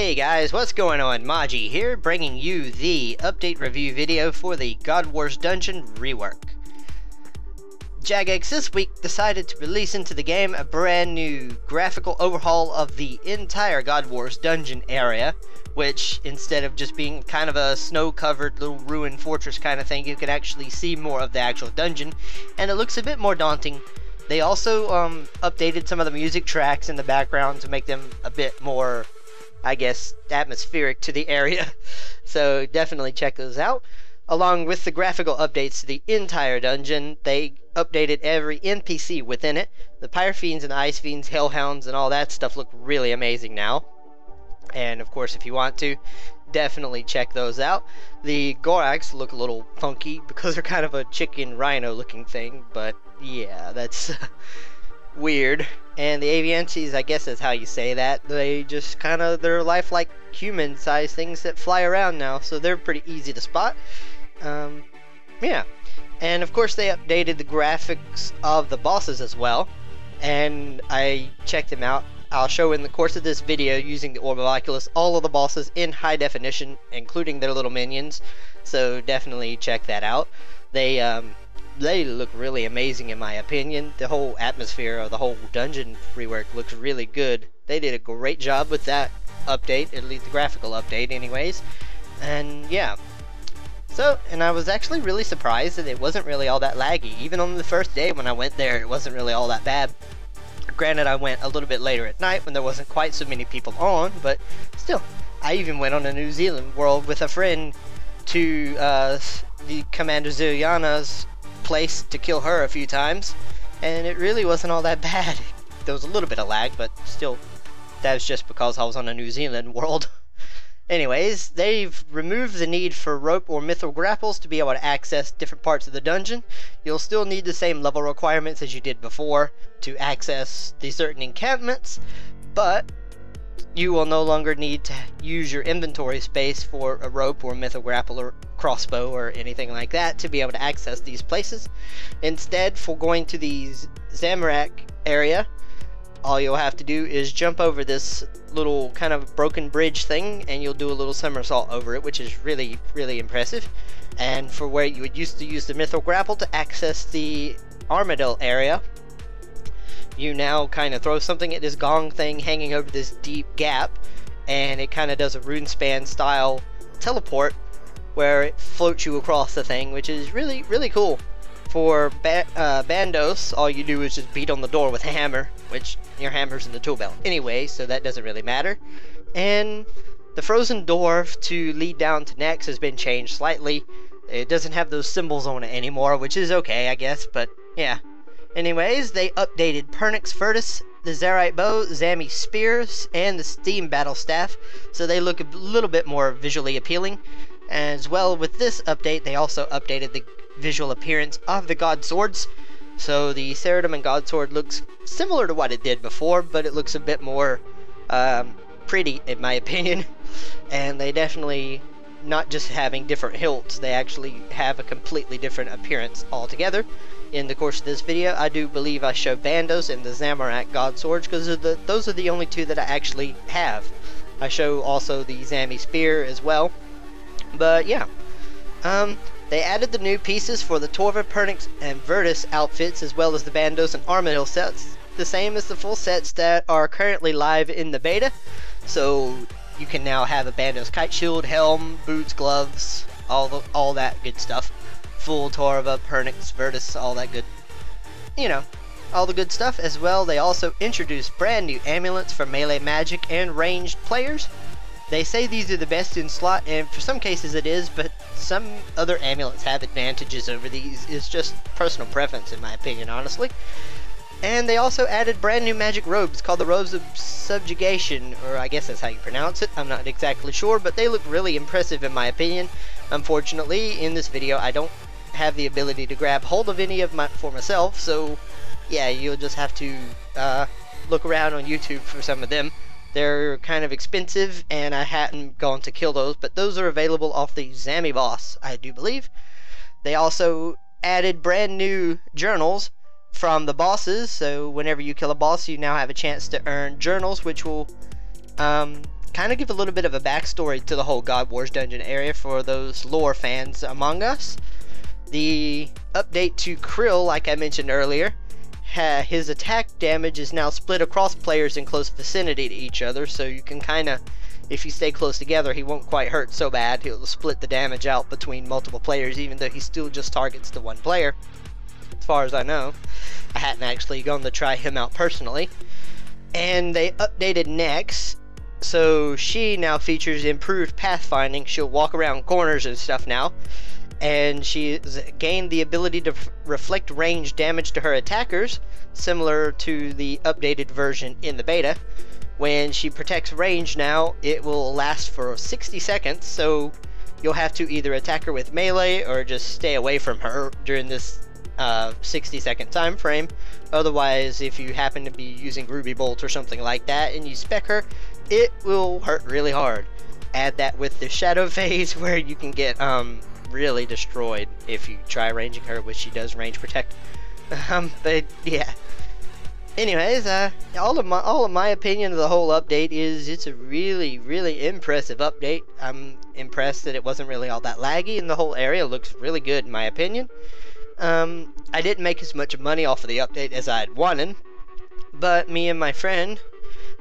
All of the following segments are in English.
Hey guys, what's going on? Maji here, bringing you the update review video for the God Wars Dungeon rework. Jagex this week decided to release into the game a brand new graphical overhaul of the entire God Wars Dungeon area, which instead of just being kind of a snow-covered little ruined fortress kind of thing, you can actually see more of the actual dungeon, and it looks a bit more daunting. They also updated some of the music tracks in the background to make them a bit more, I guess, atmospheric to the area. So definitely check those out. Along with the graphical updates to the entire dungeon, they updated every NPC within it. The Pyre Fiends and the Ice Fiends, Hellhounds, and all that stuff look really amazing now. And of course, if you want to, definitely check those out. The Gorax look a little funky because they're kind of a chicken rhino looking thing, but yeah, that's weird. And the Aviantes, I guess that's how you say that, they just kind of, they're lifelike human-sized things that fly around now, so they're pretty easy to spot. Yeah. And of course they updated the graphics of the bosses as well, and I checked them out. I'll show in the course of this video, using the Orb of Oculus, all of the bosses in high definition, including their little minions, so definitely check that out. They look really amazing in my opinion. The whole atmosphere of the whole dungeon rework looks really good. They did a great job with that update, at least the graphical update anyways. And yeah. So, and I was actually really surprised that it wasn't really all that laggy. Even on the first day when I went there, it wasn't really all that bad. Granted, I went a little bit later at night when there wasn't quite so many people on, but still. I even went on a New Zealand world with a friend to the Commander Ziliana's place to kill her a few times, and it really wasn't all that bad. There was a little bit of lag, but still, that was just because I was on a New Zealand world. Anyways, they've removed the need for rope or mithril graples to be able to access different parts of the dungeon. You'll still need the same level requirements as you did before to access the certain encampments, but you will no longer need to use your inventory space for a rope or mithril grapple or crossbow or anything like that to be able to access these places. Instead, for going to the Zamorak area, all you'll have to do is jump over this little kind of broken bridge thing, and you'll do a little somersault over it, which is really, really impressive. And for where you would used to use the mithril grapple to access the Armadyl area, you now kind of throw something at this gong thing hanging over this deep gap, and it kind of does a runespan style teleport where it floats you across the thing, which is really, really cool. For Bandos, all you do is just beat on the door with a hammer, which your hammer's in the tool belt anyway, so that doesn't really matter. And the frozen door to lead down to next has been changed slightly. It doesn't have those symbols on it anymore, which is okay, I guess, but yeah. Anyways, they updated Pernix, the Zaryte Bow, Zamorakian Spears, and the Steam Battlestaff, so they look a little bit more visually appealing. As well, with this update, they also updated the visual appearance of the godswords. So the Ceridum and godsword looks similar to what it did before, but it looks a bit more pretty in my opinion. And they definitely, not just having different hilts, they actually have a completely different appearance altogether. In the course of this video, I do believe I show Bandos and the Zamorak godswords, because those are the only two that I actually have. I show also the Zamorakian Spear as well. But yeah, they added the new pieces for the Torva, Pernix, and Virtus outfits, as well as the Bandos and Armadyl sets, the same as the full sets that are currently live in the beta. So you can now have a Bandos kite shield, helm, boots, gloves, all that good stuff. Full Torva, Pernix, Virtus, all that good, you know, all the good stuff. As well, they also introduced brand new amulets for melee magic and ranged players. They say these are the best in slot, and for some cases it is, but some other amulets have advantages over these. It's just personal preference in my opinion, honestly. And they also added brand new magic robes called the Robes of Subjugation, or I guess that's how you pronounce it. I'm not exactly sure, but they look really impressive in my opinion. Unfortunately, in this video I don't have the ability to grab hold of any of for myself, so yeah, you'll just have to look around on YouTube for some of them. They're kind of expensive, and I hadn't gone to kill those, but those are available off the Zami boss, I do believe. They also added brand new journals from the bosses, so whenever you kill a boss, you now have a chance to earn journals, which will kind of give a little bit of a backstory to the whole God Wars dungeon area for those lore fans among us. The update to Krill, like I mentioned earlier, his attack damage is now split across players in close vicinity to each other, so you can kind of, if you stay close together, he won't quite hurt so bad. He'll split the damage out between multiple players, even though he still just targets the one player, as far as I know. I hadn't actually gone to try him out personally. And they updated Nex, so she now features improved pathfinding. She'll walk around corners and stuff now. And she's gained the ability to reflect range damage to her attackers, similar to the updated version in the beta. When she protects range now, it will last for 60 seconds, so you'll have to either attack her with melee or just stay away from her during this 60-second time frame. Otherwise, if you happen to be using Ruby Bolt or something like that and you spec her, it will hurt really hard. Add that with the shadow phase where you can get really destroyed if you try ranging her, which she does range protect. But yeah. Anyways, all of my opinion of the whole update is it's a really impressive update. I'm impressed that it wasn't really all that laggy, and the whole area looks really good in my opinion. I didn't make as much money off of the update as I'd wanted, but me and my friend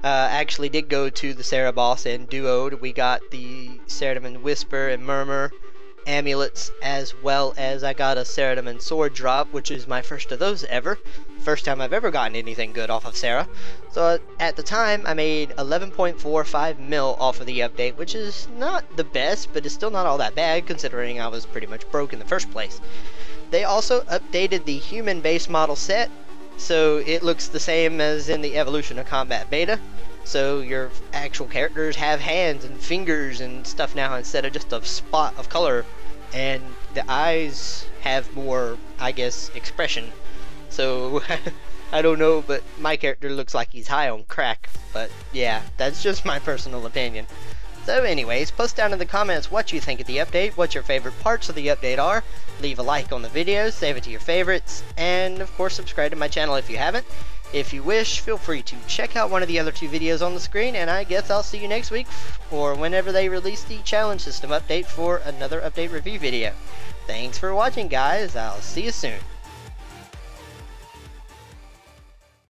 actually did go to the Sarah boss and duoed. We got the Ceradomin Whisper and Murmur amulets, as well as I got a Ceradomin sword drop, which is my first of those ever. First time I've ever gotten anything good off of Sarah. So at the time I made 11.45 mil off of the update, which is not the best, but it's still not all that bad considering I was pretty much broke in the first place. They also updated the human base model set, so it looks the same as in the Evolution of Combat beta. So your actual characters have hands and fingers and stuff now instead of just a spot of color, and the eyes have more, I guess, expression. So I don't know, but my character looks like he's high on crack. But yeah, that's just my personal opinion. So anyways, post down in the comments what you think of the update, what your favorite parts of the update are. Leave a like on the video, save it to your favorites, and of course subscribe to my channel if you haven't. If you wish, feel free to check out one of the other two videos on the screen, and I guess I'll see you next week, or whenever they release the challenge system update for another update review video. Thanks for watching, guys. I'll see you soon.